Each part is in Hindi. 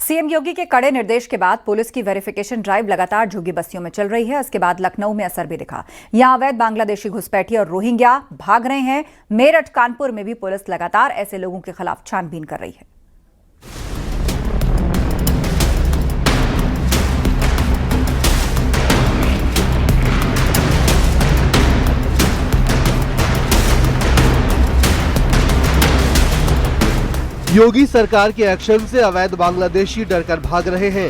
सीएम योगी के कड़े निर्देश के बाद पुलिस की वेरिफिकेशन ड्राइव लगातार झुग्गी बस्तियों में चल रही है। इसके बाद लखनऊ में असर भी दिखा। यहां अवैध बांग्लादेशी घुसपैठी और रोहिंग्या भाग रहे हैं। मेरठ, कानपुर में भी पुलिस लगातार ऐसे लोगों के खिलाफ छानबीन कर रही है। योगी सरकार के एक्शन से अवैध बांग्लादेशी डरकर भाग रहे हैं।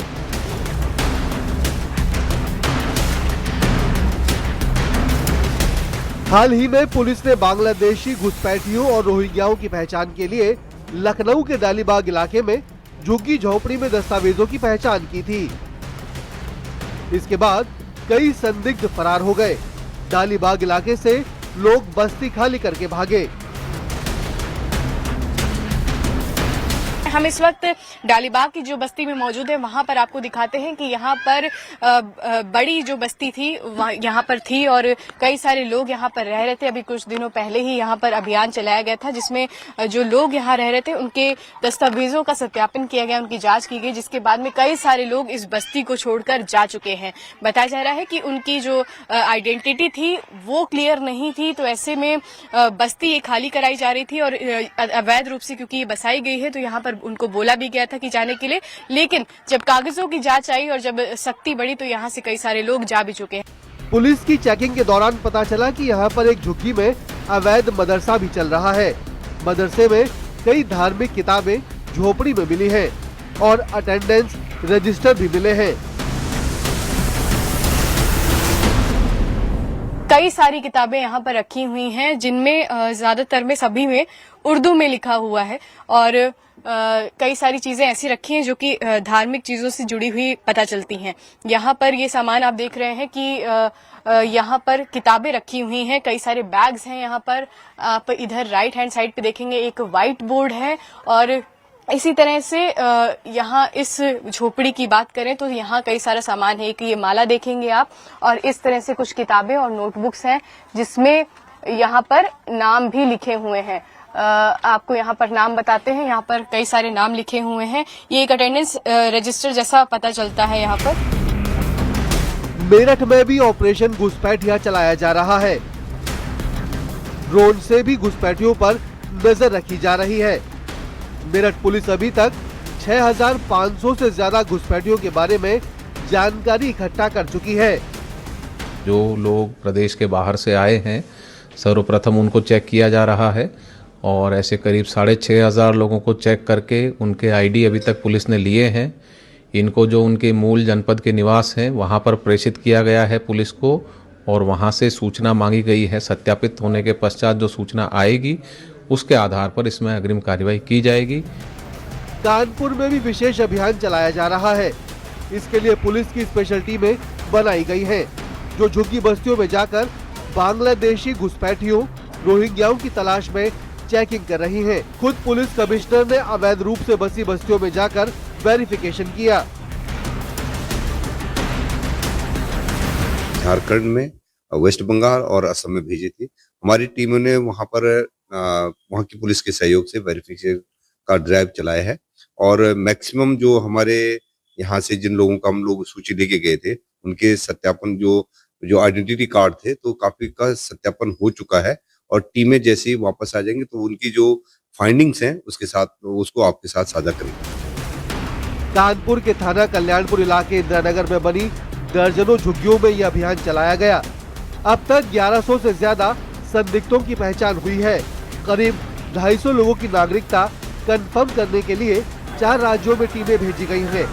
हाल ही में पुलिस ने बांग्लादेशी घुसपैठियों और रोहिंग्याओं की पहचान के लिए लखनऊ के डालीबाग इलाके में झुग्गी झोपड़ी में दस्तावेजों की पहचान की थी। इसके बाद कई संदिग्ध फरार हो गए। डालीबाग इलाके से लोग बस्ती खाली करके भागे। हम इस वक्त डालीबाग की जो बस्ती में मौजूद है वहां पर आपको दिखाते हैं कि यहाँ पर बड़ी जो बस्ती थी यहाँ पर थी और कई सारे लोग यहाँ पर रह रहे थे। अभी कुछ दिनों पहले ही यहाँ पर अभियान चलाया गया था जिसमें जो लोग यहाँ रह रहे थे उनके दस्तावेजों का सत्यापन किया गया, उनकी जांच की गई, जिसके बाद में कई सारे लोग इस बस्ती को छोड़कर जा चुके हैं। बताया जा रहा है कि उनकी जो आइडेंटिटी थी वो क्लियर नहीं थी, तो ऐसे में बस्ती ये खाली कराई जा रही थी और अवैध रूप से क्योंकि ये बसाई गई है तो यहाँ पर उनको बोला भी गया था कि जाने के लिए, लेकिन जब कागजों की जांच आई और जब सख्ती बढ़ी तो यहाँ से कई सारे लोग जा भी चुके हैं। पुलिस की चेकिंग के दौरान पता चला कि यहाँ पर एक झुग्गी में अवैध मदरसा भी चल रहा है। मदरसे में कई धार्मिक किताबें झोपड़ी में मिली हैं और अटेंडेंस रजिस्टर भी मिले हैं। कई सारी किताबें यहाँ पर रखी हुई हैं जिनमें ज्यादातर में सभी में उर्दू में लिखा हुआ है और कई सारी चीजें ऐसी रखी हैं जो कि धार्मिक चीजों से जुड़ी हुई पता चलती हैं। यहाँ पर ये सामान आप देख रहे हैं कि यहाँ पर किताबें रखी हुई हैं, कई सारे बैग्स हैं। यहाँ पर आप इधर राइट हैंड साइड पे देखेंगे एक व्हाइट बोर्ड है और इसी तरह से यहाँ इस झोपड़ी की बात करें तो यहाँ कई सारा सामान है कि ये माला देखेंगे आप और इस तरह से कुछ किताबें और नोटबुक्स हैं जिसमें यहाँ पर नाम भी लिखे हुए हैं। आपको यहाँ पर नाम बताते हैं, यहाँ पर कई सारे नाम लिखे हुए हैं। ये एक अटेंडेंस रजिस्टर जैसा पता चलता है। यहाँ पर मेरठ में भी ऑपरेशन घुसपैठिया चलाया जा रहा है। ड्रोन से भी घुसपैठियों पर नजर रखी जा रही है। मेरठ पुलिस अभी तक 6500 से ज्यादा घुसपैठियों के बारे में जानकारी इकट्ठा कर चुकी है। जो लोग प्रदेश के बाहर से आए हैं सर्वप्रथम उनको चेक किया जा रहा है और ऐसे करीब 6500 लोगों को चेक करके उनके आईडी अभी तक पुलिस ने लिए हैं। इनको जो उनके मूल जनपद के निवास हैं वहां पर प्रेषित किया गया है पुलिस को और वहां से सूचना मांगी गई है। सत्यापित होने के पश्चात जो सूचना आएगी उसके आधार पर इसमें अग्रिम कार्रवाई की जाएगी। कानपुर में भी विशेष अभियान चलाया जा रहा है। इसके लिए पुलिस की स्पेशल टीमें बनाई गई हैं, जो झुग्गी बस्तियों में जाकर बांग्लादेशी घुसपैठियों, रोहिंग्याओं की तलाश में चेकिंग कर रही हैं। खुद पुलिस कमिश्नर ने अवैध रूप से बसी बस्तियों में जाकर वेरिफिकेशन किया। झारखंड में, वेस्ट बंगाल और असम में भेजी थी। हमारी टीमों ने वहां पर वहां की पुलिस के सहयोग से वेरिफिकेशन का ड्राइव चलाया है और मैक्सिमम जो हमारे यहाँ से जिन लोगों का हम लोग सूची लेके गए थे उनके सत्यापन जो आइडेंटिटी कार्ड थे तो काफी का सत्यापन हो चुका है और टीमें जैसे ही वापस आ जाएंगे तो उनकी जो फाइंडिंग्स हैं उसके साथ उसको आपके साथ साझा करेंगे। कानपुर के थाना कल्याणपुर इलाके इंदिरानगर में बनी दर्जनों झुग्गियों में यह अभियान चलाया गया। अब तक 1100 से ज्यादा संदिग्धों की पहचान हुई है। करीब 250 लोगों की नागरिकता कंफर्म करने के लिए 4 राज्यों में टीमें भेजी गई हैं।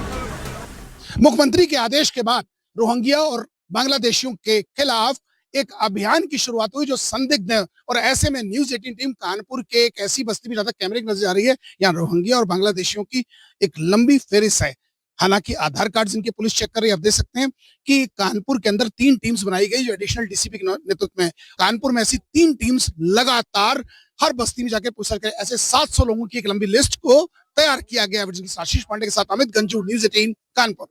मुख्यमंत्री के आदेश के बाद रोहिंग्या और बांग्लादेशियों के खिलाफ एक अभियान की शुरुआत हुई जो संदिग्ध है और ऐसे में न्यूज़ 18 टीम कानपुर के एक ऐसी बस्ती में ज्यादा कैमरे की नजर आ रही है। यहाँ रोहिंग्या और बांग्लादेशियों की एक लंबी फेरिस्त है। हालांकि आधार कार्ड जिनके पुलिस चेक कर रही है। आप देख सकते हैं कि कानपुर के अंदर 3 टीम्स बनाई गई जो एडिशनल डीसीपी के नेतृत्व में। कानपुर में ऐसी 3 टीम्स लगातार हर बस्ती में जाकर पूछताछ करें। ऐसे 700 लोगों की एक लंबी लिस्ट को तैयार किया गया। आशीष पांडे के साथ अमित गंजू, न्यूज़ 18 कानपुर।